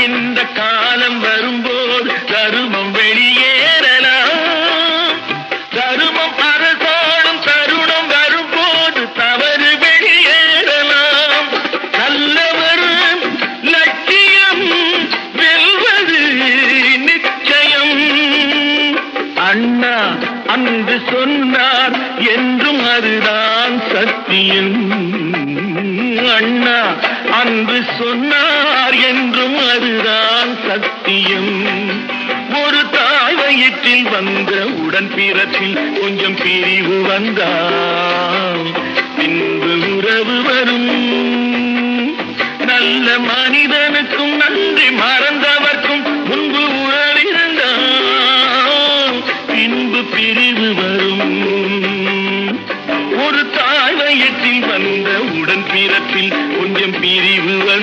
இந்த காலம் வரும்போது தருமம் வெளியேறலாம். தருமம் அரசாளும் தருணம் வரும்போது தவறு வெளியேறலாம். நல்லவர் லட்சியம் வெல்வது நிச்சயம். அண்ணா அன்று சொன்னார் என்றும் அதுதான் சத்தியம். அண்ணா அன்று சொன்னார் என்றும் அதுதான் சத்தியம். ஒரு தாய் வயிற்றில் வந்த உடன் பிறப்பில் கொஞ்சம் பிரிவு வந்தால் பின்பு உறவு வரும். நல்ல மனிதனுக்கும் நன்றி மறந்தவர்க்கும் முன்பு உறவு இருந்தால் பின்பு பிரிவு வரும். ஒரு தாய் வயிற்றில் வந்த உடன் பிறப்பில் கொஞ்சம் பிரிவு